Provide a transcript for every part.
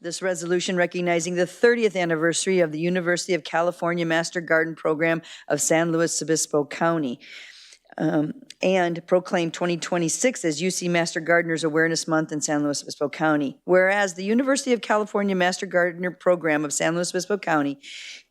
this resolution recognizing the 30th anniversary of the University of California Master Garden Program of San Luis Obispo County. And proclaim 2026 as UC Master Gardeners Awareness Month in San Luis Obispo County. Whereas the University of California Master Gardener Program of San Luis Obispo County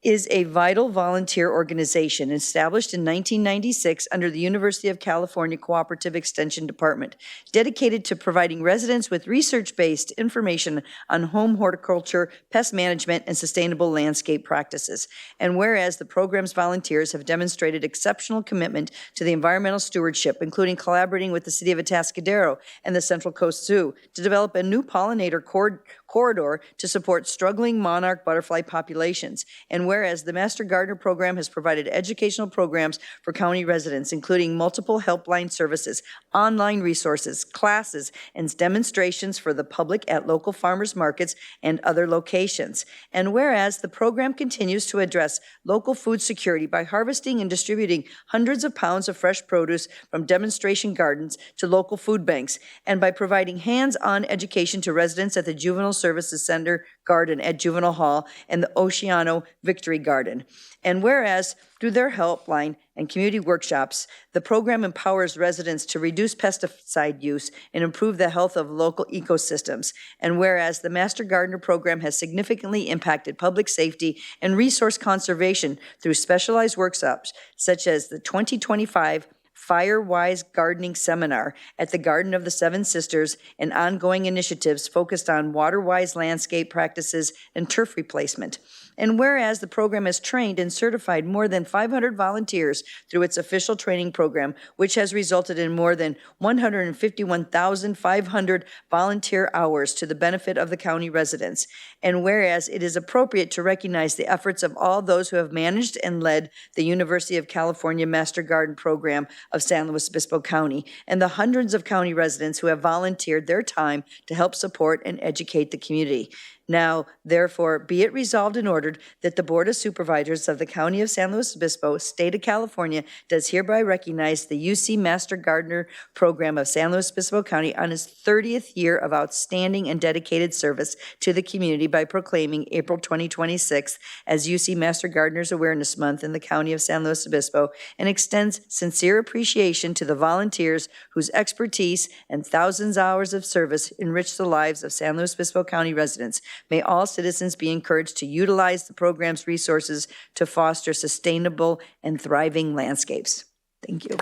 is a vital volunteer organization established in 1996 under the University of California Cooperative Extension Department, dedicated to providing residents with research-based information on home horticulture, pest management, and sustainable landscape practices. And whereas the program's volunteers have demonstrated exceptional commitment to the environmental stewardship, including collaborating with the City of Atascadero and the Central Coast Zoo to develop a new pollinator corridor to support struggling monarch butterfly populations. And whereas the Master Gardener Program has provided educational programs for county residents, including multiple helpline services, online resources, classes, and demonstrations for the public at local farmers markets and other locations. And whereas the program continues to address local food security by harvesting and distributing hundreds of pounds of fresh produce from demonstration gardens to local food banks, and by providing hands-on education to residents at the Juvenile Services Center Garden at Juvenile Hall and the Oceano Victory Garden. And whereas through their helpline and community workshops, the program empowers residents to reduce pesticide use and improve the health of local ecosystems. And whereas the Master Gardener Program has significantly impacted public safety and resource conservation through specialized workshops, such as the 2025 Firewise Gardening Seminar at the Garden of the Seven Sisters, and ongoing initiatives focused on water-wise landscape practices and turf replacement. And whereas the program has trained and certified more than 500 volunteers through its official training program, which has resulted in more than 151,500 volunteer hours to the benefit of the county residents. And whereas it is appropriate to recognize the efforts of all those who have managed and led the University of California Master Garden Program of San Luis Obispo County, and the hundreds of county residents who have volunteered their time to help support and educate the community. Now, therefore, be it resolved and ordered that the Board of Supervisors of the County of San Luis Obispo, State of California, does hereby recognize the UC Master Gardener Program of San Luis Obispo County on its 30th year of outstanding and dedicated service to the community by proclaiming April 2026 as UC Master Gardeners Awareness Month in the County of San Luis Obispo, and extends sincere appreciation to the volunteers whose expertise and thousands of hours of service enrich the lives of San Luis Obispo County residents. May all citizens be encouraged to utilize the program's resources to foster sustainable and thriving landscapes. Thank you.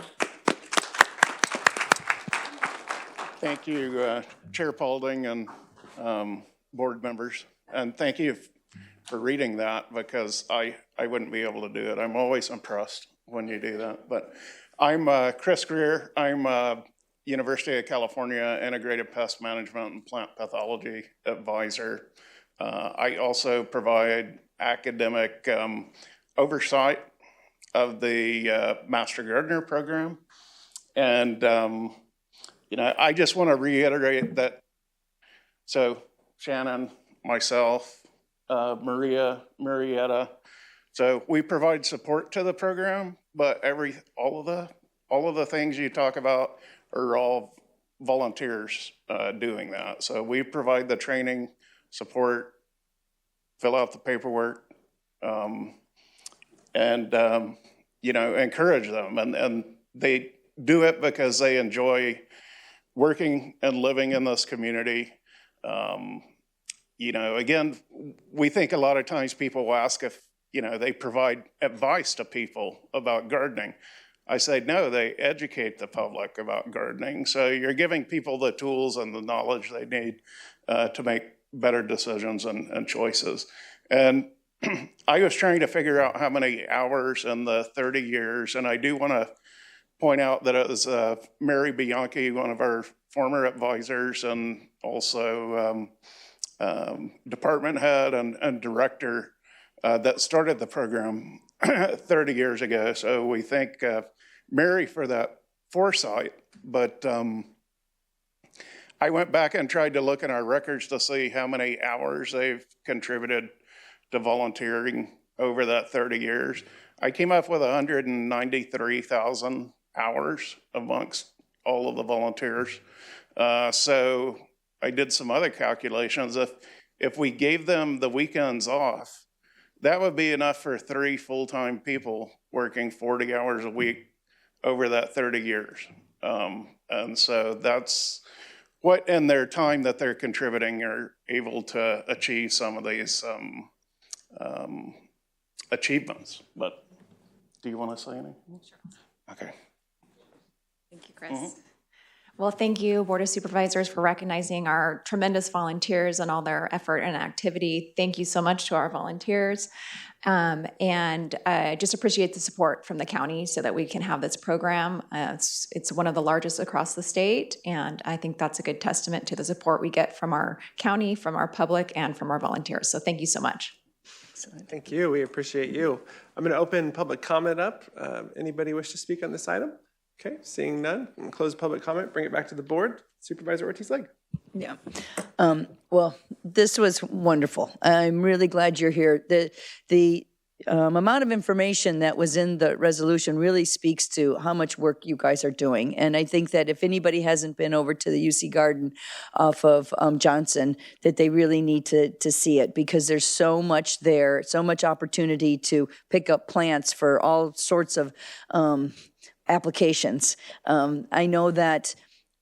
Thank you, Chair Paulding and board members. And thank you for reading that, because I wouldn't be able to do it. I'm always impressed when you do that. But I'm Chris Greer. I'm University of California Integrated Pest Management and Plant Pathology Advisor. I also provide academic oversight of the Master Gardener Program. And, you know, I just want to reiterate that, so Shannon, myself, Marietta, so we provide support to the program, but all of the things you talk about are all volunteers doing that. So we provide the training, support, fill out the paperwork, and you know, encourage them. And they do it because they enjoy working and living in this community. You know, again, we think a lot of times people will ask if, you know, they provide advice to people about gardening. I say, no, they educate the public about gardening. So you're giving people the tools and the knowledge they need to make better decisions and choices. And I was trying to figure out how many hours in the 30 years, and I do want to point out that it was Mary Bianchi, one of our former advisors, and also department head and director that started the program 30 years ago. So we thank Mary for that foresight. But I went back and tried to look in our records to see how many hours they've contributed to volunteering over that 30 years. I came up with 193,000 hours amongst all of the volunteers. So I did some other calculations. If we gave them the weekends off, that would be enough for 3 full-time people working 40 hours a week over that 30 years. And so that's what in their time that they're contributing are able to achieve some of these achievements. But do you want to say anything? Sure. Okay. Thank you, Chris. Well, thank you, Board of Supervisors, for recognizing our tremendous volunteers and all their effort and activity. Thank you so much to our volunteers. And I just appreciate the support from the county so that we can have this program. It's one of the largest across the state, and I think that's a good testament to the support we get from our county, from our public, and from our volunteers. So thank you so much. Thank you. We appreciate you. I'm going to open public comment up. Anybody wish to speak on this item? Okay, seeing none, we'll close public comment, bring it back to the board. Supervisor Ortiz-Legg. Yeah. Well, this was wonderful. I'm really glad you're here. The amount of information that was in the resolution really speaks to how much work you guys are doing. And I think that if anybody hasn't been over to the UC Garden off of Johnson, that they really need to see it, because there's so much there, so much opportunity to pick up plants for all sorts of applications. I know that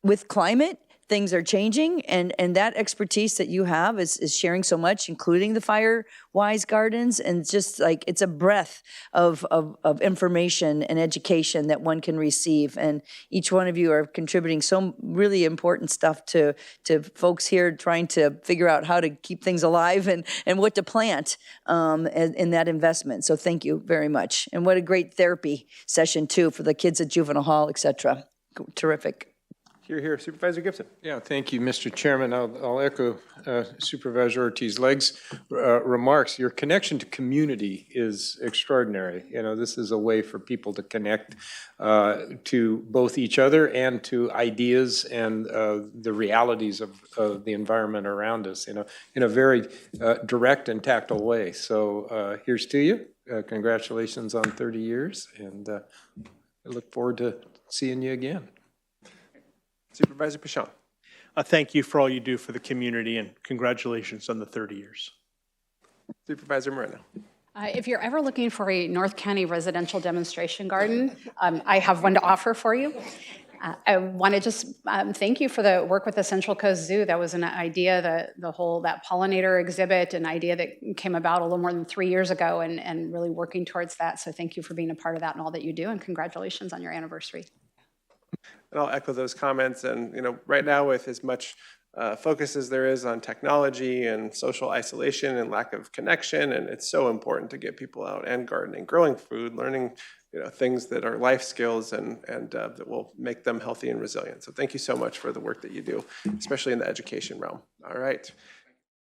with climate, things are changing, and that expertise that you have is sharing so much, including the Fire-Wise Gardens, and just like it's a breadth of information and education that one can receive. And each one of you are contributing some really important stuff to folks here trying to figure out how to keep things alive and what to plant in that investment. So thank you very much. And what a great therapy session too for the kids at juvenile hall, et cetera. Terrific. Here, Supervisor Gibson. Yeah, thank you, Mr. Chairman. I'll echo Supervisor Ortiz-Legg's remarks. Your connection to community is extraordinary. You know, this is a way for people to connect to both each other and to ideas and the realities of the environment around us, you know, in a very direct and tactile way. So here's to you. Congratulations on 30 years, and I look forward to seeing you again. Supervisor Pichon. Thank you for all you do for the community, and congratulations on the 30 years. Supervisor Moreno. If you're ever looking for a North County residential demonstration garden, I have one to offer for you. I want to just thank you for the work with the Central Coast Zoo. That was an idea, that pollinator exhibit, an idea that came about a little more than 3 years ago, and really working towards that. So thank you for being a part of that and all that you do, and congratulations on your anniversary. And I'll echo those comments. And, you know, right now with as much focus as there is on technology and social isolation and lack of connection, and it's so important to get people out and gardening, growing food, learning, you know, things that are life skills and that will make them healthy and resilient. So thank you so much for the work that you do, especially in the education realm. All right.